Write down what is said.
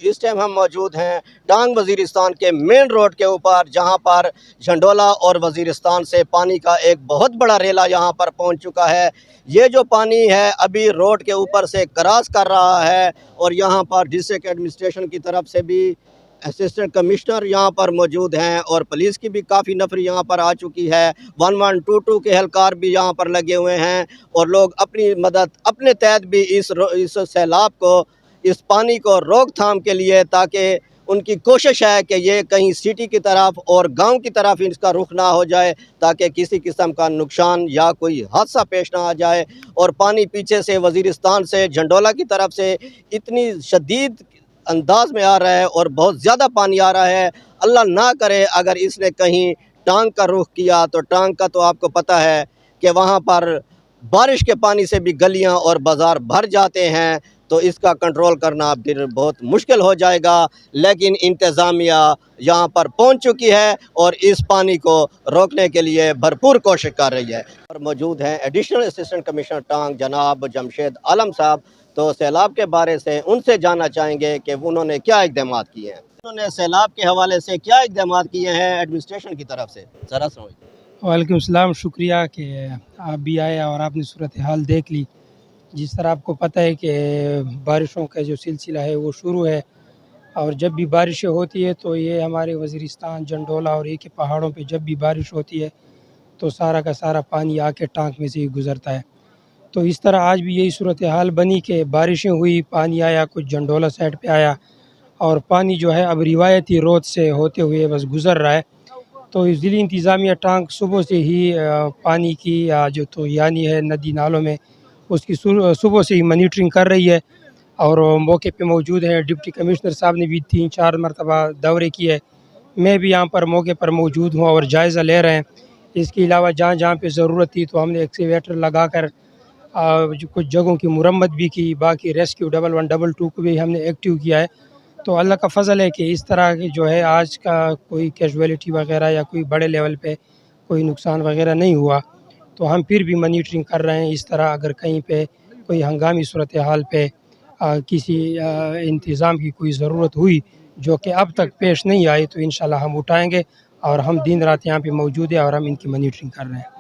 اس time ہم موجود ہیں ٹانگ وزیرستان کے مین روڈ کے اوپر، جہاں پر جھنڈولا اور وزیرستان سے پانی کا ایک بہت بڑا ریلا یہاں پر پہنچ چکا ہے۔ یہ جو پانی ہے ابھی روڈ کے اوپر سے کراس کر رہا ہے، اور یہاں پر ڈسٹرکٹ ایڈمنسٹریشن کی طرف سے بھی اسسٹنٹ کمشنر یہاں پر موجود ہیں، اور پولیس کی بھی کافی نفر یہاں پر آ چکی ہے۔ 1122 کے اہلکار بھی یہاں پر لگے ہوئے ہیں، اور لوگ اپنی مدد اپنے تحت بھی اس سیلاب کو، اس پانی کو روک تھام کے لیے، تاکہ ان کی کوشش ہے کہ یہ کہیں سٹی کی طرف اور گاؤں کی طرف اس کا رخ نہ ہو جائے، تاکہ کسی قسم کا نقصان یا کوئی حادثہ پیش نہ آ جائے۔ اور پانی پیچھے سے وزیرستان سے جھنڈولا کی طرف سے اتنی شدید انداز میں آ رہا ہے، اور بہت زیادہ پانی آ رہا ہے۔ اللہ نہ کرے اگر اس نے کہیں ٹانگ کا رخ کیا، تو ٹانگ کا تو آپ کو پتہ ہے کہ وہاں پر بارش کے پانی سے بھی گلیاں اور بازار بھر جاتے ہیں، تو اس کا کنٹرول کرنا پھر بہت مشکل ہو جائے گا۔ لیکن انتظامیہ یہاں پر پہنچ چکی ہے اور اس پانی کو روکنے کے لیے بھرپور کوشش کر رہی ہے۔ اور موجود ہیں ایڈیشنل اسسٹنٹ کمشنر ٹانگ جناب جمشید عالم صاحب، تو سیلاب کے بارے سے ان سے جاننا چاہیں گے کہ انہوں نے کیا اقدامات کیے ہیں۔ انہوں نے سیلاب کے حوالے سے کیا اقدامات کیے ہیں ایڈمنسٹریشن کی طرف سے، ذرا سنائیں۔ وعلیکم السلام، شکریہ کہ آپ بھی آئے اور آپ نے صورتحال دیکھ لی۔ جس طرح آپ کو پتہ ہے کہ بارشوں کا جو سلسلہ ہے وہ شروع ہے، اور جب بھی بارشیں ہوتی ہے تو یہ ہمارے وزیرستان، جھنڈولا اور یہ کے پہاڑوں پہ جب بھی بارش ہوتی ہے تو سارا کا سارا پانی آ کے ٹانک میں سے ہی گزرتا ہے۔ تو اس طرح آج بھی یہی صورتحال بنی کہ بارشیں ہوئی، پانی آیا، کچھ جھنڈولا سائڈ پہ آیا، اور پانی جو ہے اب روایتی روڈ سے ہوتے ہوئے بس گزر رہا ہے۔ تو ضلعی انتظامیہ ٹانک صبح سے ہی پانی کی جو تو یعنی ہے ندی نالوں میں، اس کی صبح سے ہی مانیٹرنگ کر رہی ہے، اور موقع پہ موجود ہیں۔ ڈپٹی کمشنر صاحب نے بھی 3-4 مرتبہ دورے کیے، میں بھی یہاں پر موقع پر موجود ہوں اور جائزہ لے رہے ہیں۔ اس کے علاوہ جہاں جہاں پہ ضرورت تھی تو ہم نے ایکسیویٹر لگا کر کچھ جگہوں کی مرمت بھی کی، باقی ریسکیو 1122 کو بھی ہم نے ایکٹیو کیا ہے۔ تو اللہ کا فضل ہے کہ اس طرح کی جو ہے آج کا کوئی کیجویلٹی وغیرہ یا کوئی بڑے لیول پہ کوئی نقصان وغیرہ نہیں ہوا۔ تو ہم پھر بھی مانیٹرنگ کر رہے ہیں، اس طرح اگر کہیں پہ کوئی ہنگامی صورتحال پہ کسی انتظام کی کوئی ضرورت ہوئی جو کہ اب تک پیش نہیں آئی، تو انشاءاللہ ہم اٹھائیں گے، اور ہم دن رات یہاں پہ موجود ہیں اور ہم ان کی مانیٹرنگ کر رہے ہیں۔